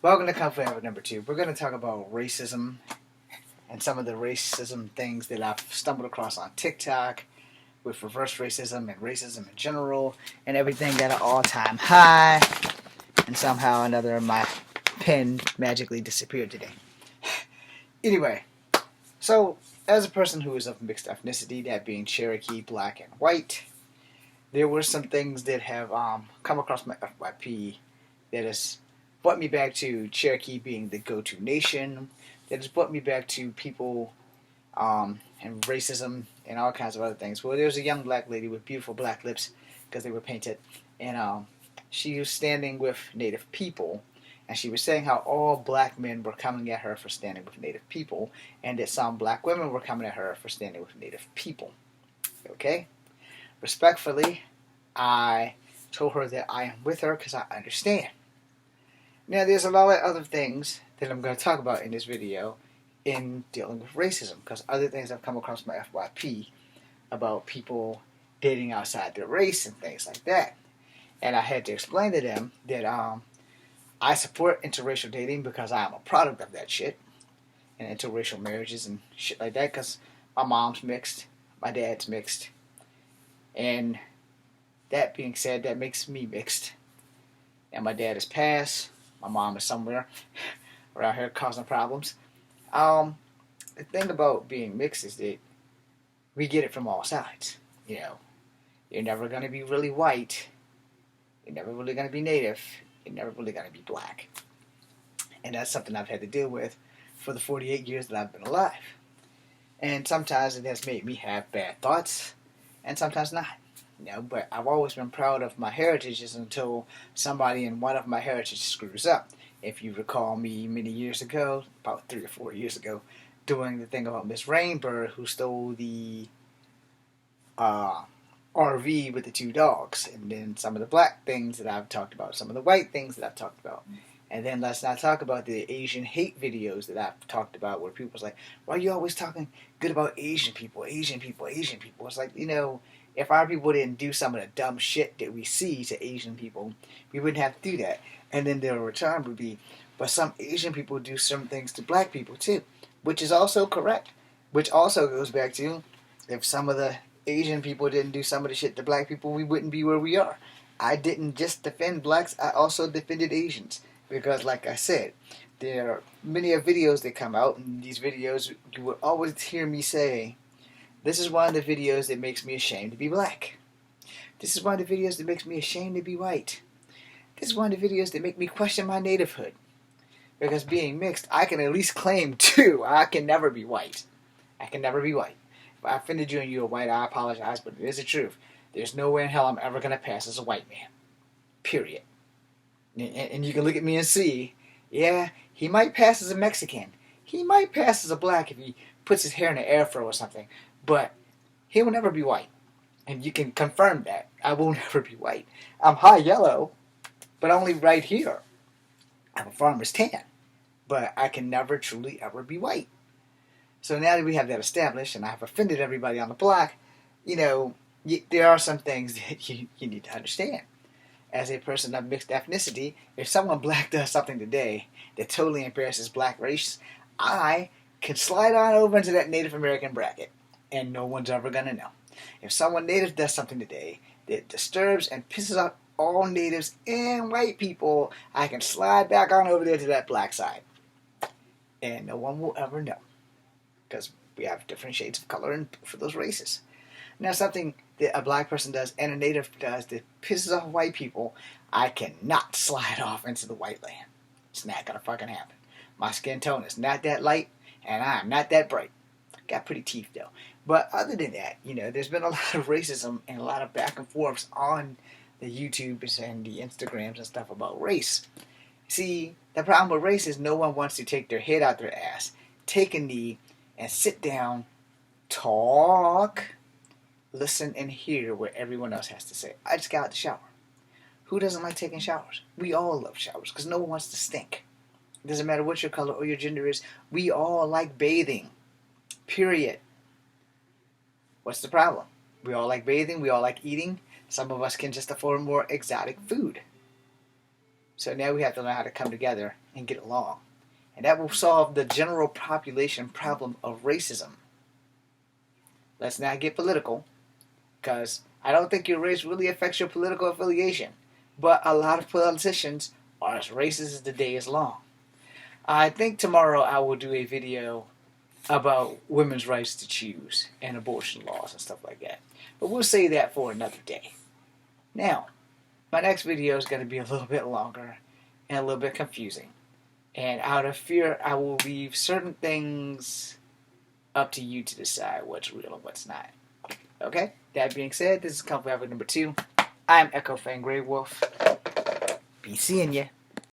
Welcome to Comfort Habit number 2. We're going to talk about racism and some of the racism things that I've stumbled across on TikTok with reverse racism and racism in general and everything at an all-time high. And somehow or another my pen magically disappeared today. Anyway, so as a person who is of mixed ethnicity, that being Cherokee, black, and white, there were some things that have come across my FYP that has brought me back to Cherokee being the go-to nation, that has brought me back to people and racism and all kinds of other things. Well, there was a young black lady with beautiful black lips because they were painted, and she was standing with Native people, and she was saying how all black men were coming at her for standing with Native people, and that some black women were coming at her for standing with Native people. Okay? Respectfully, I told her that I am with her because I understand. Now, there's a lot of other things that I'm going to talk about in this video in dealing with racism, because other things have come across my FYP about people dating outside their race and things like that. And I had to explain to them that I support interracial dating because I am a product of that shit, and interracial marriages and shit like that, because my mom's mixed, my dad's mixed, and that being said, that makes me mixed. And my dad is passed. My mom is somewhere around here causing problems. The thing about being mixed is that we get it from all sides. You know, you're never going to be really white. You're never really going to be native. You're never really going to be black. And that's something I've had to deal with for the 48 years that I've been alive. And sometimes it has made me have bad thoughts, and sometimes not. You know, but I've always been proud of my heritages until somebody in one of my heritages screws up. If you recall me many years ago, about 3 or 4 years ago, doing the thing about Miss Rainbird who stole the RV with the 2 dogs, and then some of the black things that I've talked about, some of the white things that I've talked about. And then let's not talk about the Asian hate videos that I've talked about, where people's like, why are you always talking good about Asian people, Asian people, Asian people? It's like, you know, if our people didn't do some of the dumb shit that we see to Asian people, we wouldn't have to do that. And then their return would be, but some Asian people do some things to black people too, which is also correct. Which also goes back to, if some of the Asian people didn't do some of the shit to black people, we wouldn't be where we are. I didn't just defend blacks, I also defended Asians. Because like I said, there are many videos that come out, and these videos, you will always hear me say, this is one of the videos that makes me ashamed to be black. This is one of the videos that makes me ashamed to be white. This is one of the videos that make me question my nativehood. Because being mixed, I can at least claim two. I can never be white. I can never be white. If I offended you and you're white, I apologize, but it is the truth. There's no way in hell I'm ever going to pass as a white man. Period. And you can look at me and see, yeah, he might pass as a Mexican. He might pass as a black if he puts his hair in an afro or something. But he will never be white. And you can confirm that. I will never be white. I'm high yellow, but only right here. I'm a farmer's tan. But I can never truly ever be white. So now that we have that established, and I've offended everybody on the block, you know, there are some things that you need to understand. As a person of mixed ethnicity, if someone black does something today that totally embarrasses black race, I can slide on over into that Native American bracket, and no one's ever going to know. If someone native does something today that disturbs and pisses off all natives and white people, I can slide back on over there to that black side. And no one will ever know. Because we have different shades of color for those races. Now, something that a black person does and a native does that pisses off white people, I cannot slide off into the white land. It's not going to fucking happen. My skin tone is not that light, and I'm not that bright. Got pretty teeth, though. But other than that, you know, there's been a lot of racism and a lot of back and forths on the YouTubes and the Instagrams and stuff about race. See, the problem with race is no one wants to take their head out their ass, take a knee, and sit down, talk, listen, and hear what everyone else has to say. I just got out the shower. Who doesn't like taking showers? We all love showers because no one wants to stink. It doesn't matter what your color or your gender is. We all like bathing. Period. What's the problem? We all like bathing. We all like eating. Some of us can just afford more exotic food. So now we have to learn how to come together and get along. And that will solve the general population problem of racism. Let's not get political, because I don't think your race really affects your political affiliation. But a lot of politicians are as racist as the day is long. I think tomorrow I will do a video about women's rights to choose and abortion laws and stuff like that. But we'll save that for another day. Now, my next video is going to be a little bit longer and a little bit confusing. And out of fear, I will leave certain things up to you to decide what's real and what's not. Okay? That being said, this is Comfort Number 2. I'm Echo Fan Grey Wolf. Be seeing ya.